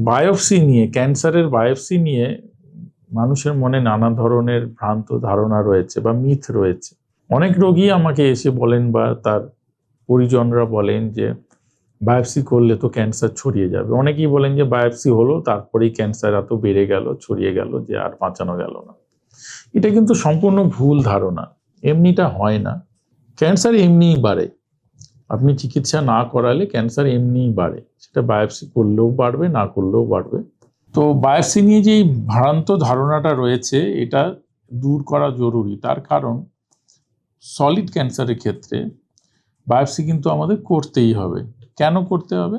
Biopsy নিয়ে, ক্যান্সারের biopsy নিয়ে মানুষের মনে নানা ধরনের ভ্রান্ত ধারণা রয়েছে বা মিথ রয়েছে। অনেক রোগী আমাকে এসে বলেন বা তার পরিজনরা বলেন যে বায়োপসি করলে তো ক্যান্সার ছড়িয়ে যাবে। অনেকেই বলেন যে বায়োপসি হলো তারপরেই ক্যান্সার এত বেড়ে গেল, ছড়িয়ে গেল যে আর বাঁচানো গেল না। এটা কিন্তু সম্পূর্ণ ভুল ধারণা। এমনিটা হয় না। ক্যান্সার এমনিই বাড়ে। আপনি চিকিৎসা না করালে ক্যান্সার এমনিই বাড়ে, সেটা বায়োপসি করলেও বাড়বে, না করলেও বাড়বে। তো বায়োপসি নিয়ে যে ভ্রান্ত ধারণাটা রয়েছে এটা দূর করা জরুরি। তার কারণ সলিড ক্যান্সারের ক্ষেত্রে বায়োপসি কিন্তু আমাদের করতেই হবে। কেন করতে হবে?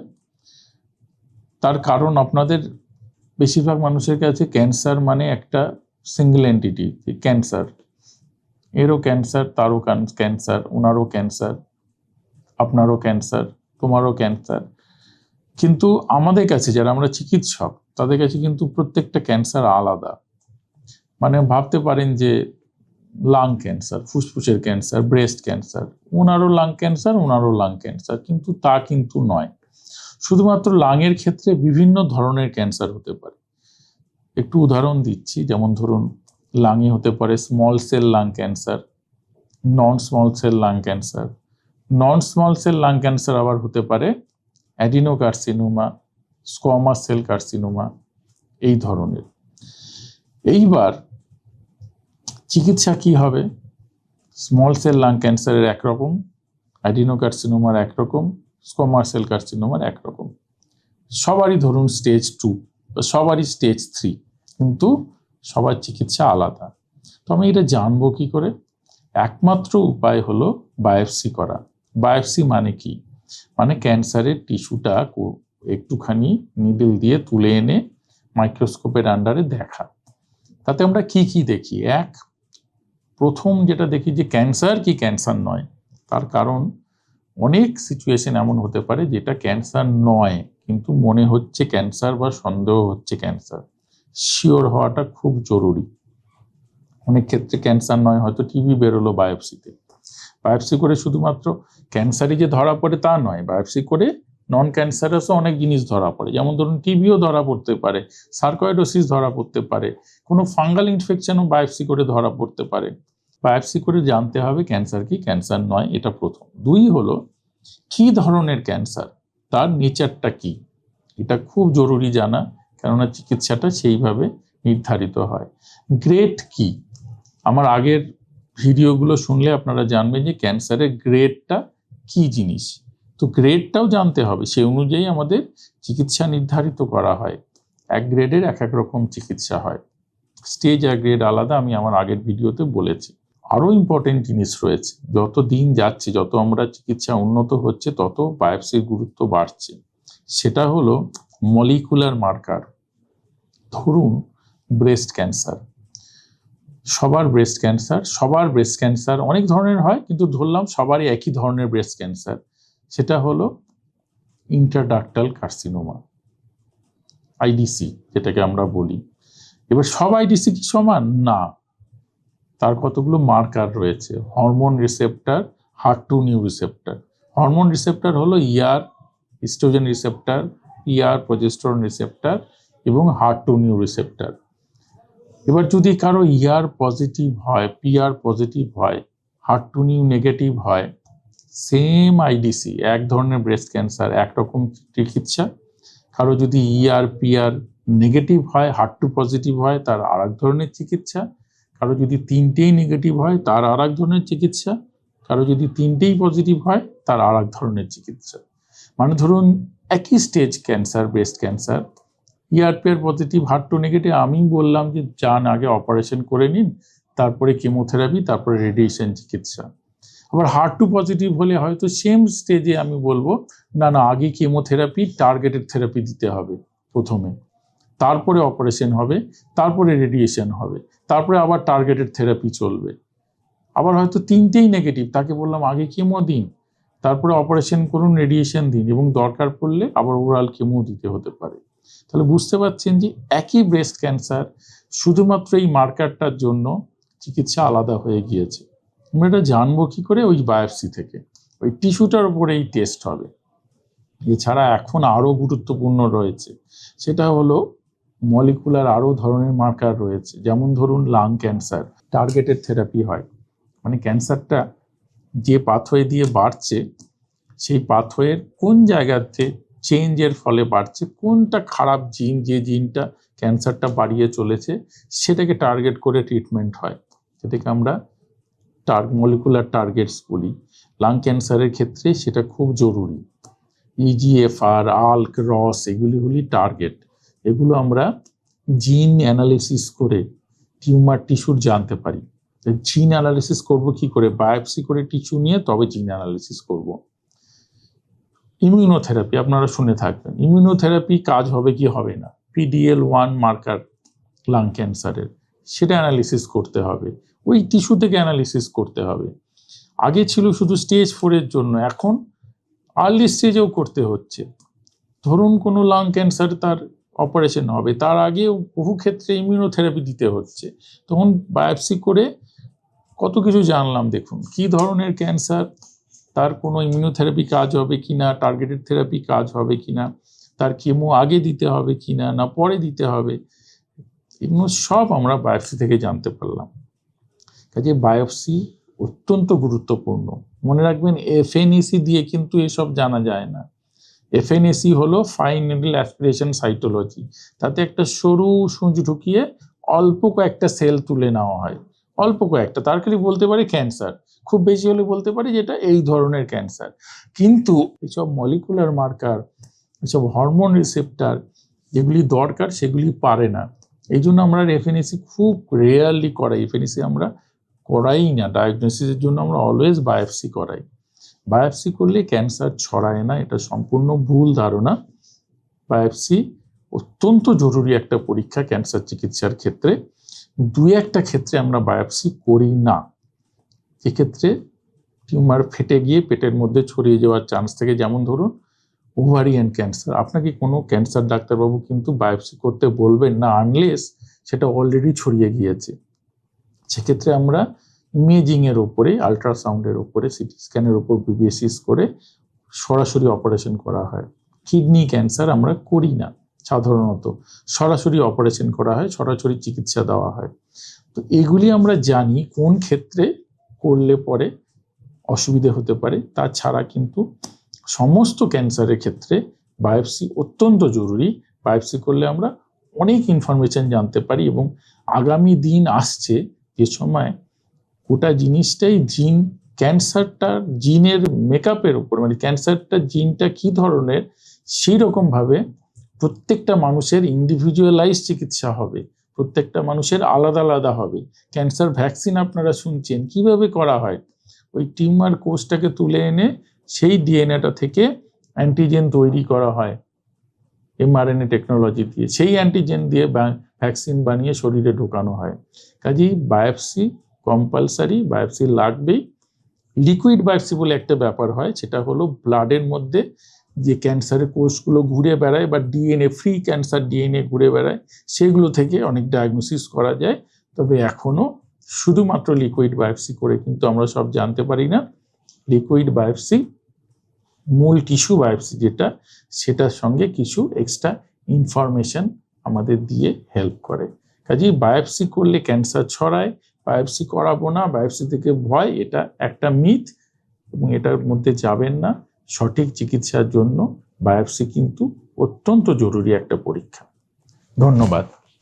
তার কারণ আপনাদের বেশিরভাগ মানুষের কাছে ক্যান্সার মানে একটা সিঙ্গেল এন্টিটি, ক্যান্সার, এরও ক্যান্সার, তারও ক্যান্সার, ওনারও ক্যান্সার, আপনারও ক্যান্সার, তোমারও ক্যান্সার। কিন্তু আমাদের কাছে যারা আমরা চিকিৎসক তাদের কাছে কিন্তু প্রত্যেকটা ক্যান্সার আলাদা। মানে ভাবতে পারেন যে লাং ক্যান্সার, ফুসফুসের ক্যান্সার, ব্রেস্ট ক্যান্সার, ওনারও লাং ক্যান্সার, ওনারও লাং ক্যান্সার, কিন্তু তা কিন্তু নয়। শুধুমাত্র লাংয়ের ক্ষেত্রে বিভিন্ন ধরনের ক্যান্সার হতে পারে। একটু উদাহরণ দিচ্ছি, যেমন ধরুন লাংয়ে হতে পারে small cell lung cancer, non small cell lung cancer. Non small cell lung cancer আবার হতে পারে অ্যাডিনোকার্সিনোমা, স্কোয়ামাস সেল কার্সিনোমা, এই ধরনের। এইবার চিকিৎসা কি হবে? স্মল সেল লাং ক্যান্সারের একরকম, অ্যাডিনোকার্সিনোমার একরকম, স্কোয়ামাস সেল কার্সিনোমার একরকম। সবারই ধরুন স্টেজ 2 বা সবারই স্টেজ 3, কিন্তু সবার চিকিৎসা আলাদা। তো আমি এটা জানবো কি করে? একমাত্র উপায় হলো বায়োপসি করা। বায়োপসি মানে কি? মানে ক্যান্সারের টিস্যুটা একটুখানি নিডল দিয়ে তুলে এনে মাইক্রোস্কোপের আন্ডারে দেখা। তাতে আমরা কি কি দেখি? প্রথম যেটা দেখি যে ক্যান্সার কি ক্যান্সার নয়। তার কারণ অনেক সিচুয়েশন এমন হতে পারে যেটা ক্যান্সার নয় কিন্তু মনে হচ্ছে ক্যান্সার বা সন্দেহ হচ্ছে ক্যান্সার। শিওর হওয়াটা খুব জরুরি। অনেক ক্ষেত্রে ক্যান্সার নয়, হয়তো টিবি বেরোলো বায়োপসিতে। বায়োপসি করে শুধুমাত্র ক্যান্সারই যে ধরা পড়ে তা নয়, বায়োপসি করে নন ক্যান্সারাসও অনেক জিনিস ধরা পড়ে। যেমন ধরুন টিবিও ধরা পড়তে পারে, সার্কয়েডোসিস ধরা পড়তে পারে, কোনো ফাঙ্গাল ইনফেকশনও বায়োপসি করে ধরা পড়তে পারে। বায়োপসি করে জানতে হবে ক্যান্সার কি ক্যান্সার নয়, এটা প্রথম। 2 হলো কি ধরনের ক্যান্সার, তার নেচারটা কি, এটা খুব জরুরি জানা, কেননা চিকিৎসাটা সেইভাবে নির্ধারিত হয়। গ্রেড কি? আমার আগের ভিডিওগুলো শুনলে আপনারা জানবেন যে ক্যান্সারের গ্রেডটা কি জিনিস। তো গ্রেডটাও জানতে হবে, সেই অনুযায়ী আমাদের চিকিৎসা নির্ধারিত করা হয়। এক গ্রেডের এক এক রকম চিকিৎসা হয়, স্টেজ আর গ্রেড আলাদা, আমি আমার আগের ভিডিওতে বলেছি। আরও ইম্পর্টেন্ট জিনিস রয়েছে, যত দিন যাচ্ছে, যত আমরা চিকিৎসা উন্নত হচ্ছে, তত বায়োপসির গুরুত্ব বাড়ছে। সেটা হলো মলিকুলার মার্কার। ধরুন ব্রেস্ট ক্যান্সার, সবার ব্রেস্ট ক্যান্সার অনেক ধরনের হয়, কিন্তু ধরলাম সবারই একই ধরনের ব্রেস্ট ক্যান্সার, সেটা হলো ইন্ট্রাডাক্টাল কার্সিনোমা, আইডিসি যেটাকে আমরা বলি। এবার সব আইডিসি কি সমান? না, তার কতগুলো মার্কার রয়েছে। Hormone receptor, HER2/neu receptor. Hormone receptor হলো ইস্ট্রোজেন রিসেপ্টর, প্রজেস্টেরন রিসেপ্টর এবং HER2/neu রিসেপ্টর। এবার যদি কারো পজিটিভ হয়, পজিটিভ হয়, HER2/neu নেগেটিভ হয়, সেম আইডিসি, এক ধরনের ব্রেস্ট ক্যান্সার, একরকম চিকিৎসা। কারো যদি নেগেটিভ হয়, HER2 পজিটিভ হয়, তার আর এক ধরনের চিকিৎসা। কারো যদি 3টেই নেগেটিভ হয়, তার আর এক ধরনের চিকিৎসা। কারো যদি 3টেই পজিটিভ হয়, তার আর এক ধরনের চিকিৎসা। মানে ধরুন একই stage cancer, breast cancer, positive, HER2 negative, আমি বললাম যে যান আগে অপারেশন করে নিন, তারপরে কেমোথেরাপি, তারপরে রেডিয়েশন চিকিৎসা। আবার HER2 পজিটিভ হলে হয়তো সেম স্টেজে আমি বলবো না আগে কেমোথেরাপি, টার্গেটেড থেরাপি দিতে হবে প্রথমে, তারপরে অপারেশন হবে, তারপরে রেডিয়েশন হবে, তারপরে আবার টার্গেটেড থেরাপি চলবে। আবার হয়তো 3টেই নেগেটিভ, তাকে বললাম আগে কেমো দিন, তারপরে অপারেশন করুন, রেডিয়েশন দিন, এবং দরকার পড়লে আবার ওরাল কেমো দিতে হতে পারে। তাহলে বুঝতে পারছেন যে একই ব্রেস্ট ক্যান্সার, শুধুমাত্র এই মার্কারটার জন্য চিকিৎসা আলাদা হয়ে গিয়েছে। আমরা এটা জানবো কি করে? ওই বায়োপসি থেকে, ওই টিস্যুটার উপরে এই টেস্ট হবে। এছাড়া এখন আরো গুরুত্বপূর্ণ রয়েছে, সেটা হলো মলিকুলার আরো ধরনের মার্কার রয়েছে। যেমন ধরুন লাং ক্যান্সার, টার্গেটেড থেরাপি হয়, মানে ক্যান্সারটা যে পাথওয়ে দিয়ে বাড়ছে সেই পাথওয়ের কোন জায়গাতে চেঞ্জের ফলে বাড়ছে, কোনটা খারাপ জিন, যে জিনটা ক্যান্সারটা বাড়িয়ে চলেছে সেটাকে টার্গেট করে ট্রিটমেন্ট হয়, যেটাকে আমরা মলিকুলার টার্গেটস বলি। লাং ক্যান্সারের ক্ষেত্রে সেটা খুব জরুরি। ইজিএফআর, আল্ক, রস এগুলি টার্গেট। এগুলো আমরা জিন অ্যানালিসিস করে টিউমার টিস্যুর জানতে পারি। জিন অ্যানালিসিস করব কি করে? বায়োপসি করে টিস্যু নিয়ে তবে জিন অ্যানালিসিস করব। ইমিউনোথেরাপি আপনারা শুনে থাকবেন, ইমিউনোথেরাপি কাজ হবে কি হবে না, PDL1 মার্কার লাং ক্যান্সারের, সেটা অ্যানালিসিস করতে হবে, ওই টিস্যু থেকে অ্যানালিসিস করতে হবে। আগে ছিল শুধু স্টেজ 4 এর জন্য, এখন আর্লি স্টেজেও করতে হচ্ছে। ধরুন কোনো লাং ক্যান্সার, তার অপারেশন হবে, তার আগে বহু ক্ষেত্রে ইমিউনোথেরাপি দিতে হচ্ছে, তখন বায়োপসি করে কত কিছু জানলাম। দেখুন কি ধরনের ক্যান্সার, তার কোনো ইমিউনোথেরাপি কাজ হবে কিনা, টার্গেটেড থেরাপি কাজ হবে কিনা, তার কেমো আগে দিতে হবে কিনা না পরে দিতে হবে, এগুলো সব আমরা বায়োপসি থেকে জানতে পারলাম। কাজে বায়োপসি অত্যন্ত গুরুত্বপূর্ণ। মনে রাখবেন FNAC দিয়ে কিন্তু এসব জানা যায় না। FNAC হলো ফাইন নিডল অ্যাসপিরেশন সাইটোলজি, তাতে একটা সরু সূচ ঢুকিয়ে অল্প কয়েকটা সেল তুলে নেওয়া হয়, অল্প কয়েকটা, তার খালি বলতে পারে ক্যান্সার, খুব বেশি হলে বলতে পারে যেটা এই ধরনের ক্যান্সার। কিন্তু এসব মলিকুলার মার্কার, এসব হরমোন রিসেপ্টার যেগুলি দরকার সেগুলি পারে না। এই জন্য আমরা FNAC খুব রেয়ারলি করাই, FNAC আমরা করাই না ডায়াগনোসিসের জন্য, আমরা অলওয়েজ বায়োপসি করাই। বায়োপসি করলে ক্যান্সার ছড়ায় না, এটা সম্পূর্ণ ভুল ধারণা। বায়োপসি অত্যন্ত জরুরি একটা পরীক্ষা ক্যান্সার চিকিৎসার ক্ষেত্রে। দুই একটা ক্ষেত্রে আমরা বায়োপসি করি না, এক্ষেত্রে টিউমার ফেটে গিয়ে পেটের মধ্যে ছড়িয়ে যাওয়ার চান্স থাকে। যেমন ধরুন ওভারিয়ান ক্যান্সার, আপনাকে কোনো ক্যান্সার ডাক্তারবাবু কিন্তু বায়োপসি করতে বলবেন না আনলেস সেটা অলরেডি ছড়িয়ে গিয়েছে। সেক্ষেত্রে আমরা ইমেজিং এর উপরে, আল্ট্রাসাউন্ডের উপরে, সিটি স্ক্যানের উপর বেসিস করে সরাসরি অপারেশন করা হয়। কিডনি ক্যান্সার আমরা করি না সাধারণত, সরাসরি অপারেশন করা হয়, সরাসরি চিকিৎসা দেওয়া হয়। তো এগুলি আমরা জানি কোন ক্ষেত্রে করলে পরে অসুবিধে হতে পারে। তাছাড়া কিন্তু সমস্ত ক্যান্সারের ক্ষেত্রে বায়োপসি অত্যন্ত জরুরি। বায়োপসি করলে আমরা অনেক ইনফরমেশন জানতে পারি, এবং আগামী দিন আসছে যে সময় গোটা জিনিসটাই জিন, ক্যান্সারটা জিনের মেকআপের উপর, মানে ক্যান্সারটা জিনটা কি ধরনের সেই রকম ভাবে প্রত্যেকটা মানুষের ইন্ডিভিজুয়ালাইজ চিকিৎসা হবে, প্রত্যেকটা মানুষের আলাদা আলাদা হবে। ক্যান্সার ভ্যাকসিন আপনারা শুনছেন কিভাবে করা হয়, ওই টিউমার কোষটাকে তুলে এনে সেই ডিএনএটা থেকে অ্যান্টিজেন তৈরি করা হয় mRNA টেকনোলজি দিয়ে, সেই অ্যান্টিজেন দিয়ে ভ্যাকসিন বানিয়ে শরীরে ঢোকানো হয়। কাজেই বায়োপসি কম্পালসারি, বায়োপসি লাগবেই। লিকুইড বায়োপসি বলে একটা ব্যাপার হয়, সেটা হলো ব্লাডের মধ্যে যে ক্যান্সারের কোষগুলো ঘুরে বেড়ায় বা ডিএনএ, ফ্রি ক্যান্সার ডিএনএ ঘুরে বেড়ায়, সেগুলো থেকে অনেক ডায়াগনোসিস করা যায়। তবে এখনো শুধুমাত্র লিকুইড বায়োপসি করে কিন্তু আমরা সব জানতে পারি না। লিকুইড বায়োপসি মূল টিস্যু বায়োপসি যেটা, সেটার সঙ্গে কিছু এক্সট্রা ইনফরমেশন আমাদের দিয়ে হেল্প করে। কাজেই বায়োপসি করলে ক্যান্সার ছড়ায়, বায়োপসি করাবো না, বায়োপসি থেকে ভয়, এটা একটা মিথ, এবং এটার মধ্যে যাবেন না। সঠিক চিকিৎসার জন্য বায়োপসি কিন্তু অত্যন্ত জরুরি একটা পরীক্ষা। ধন্যবাদ।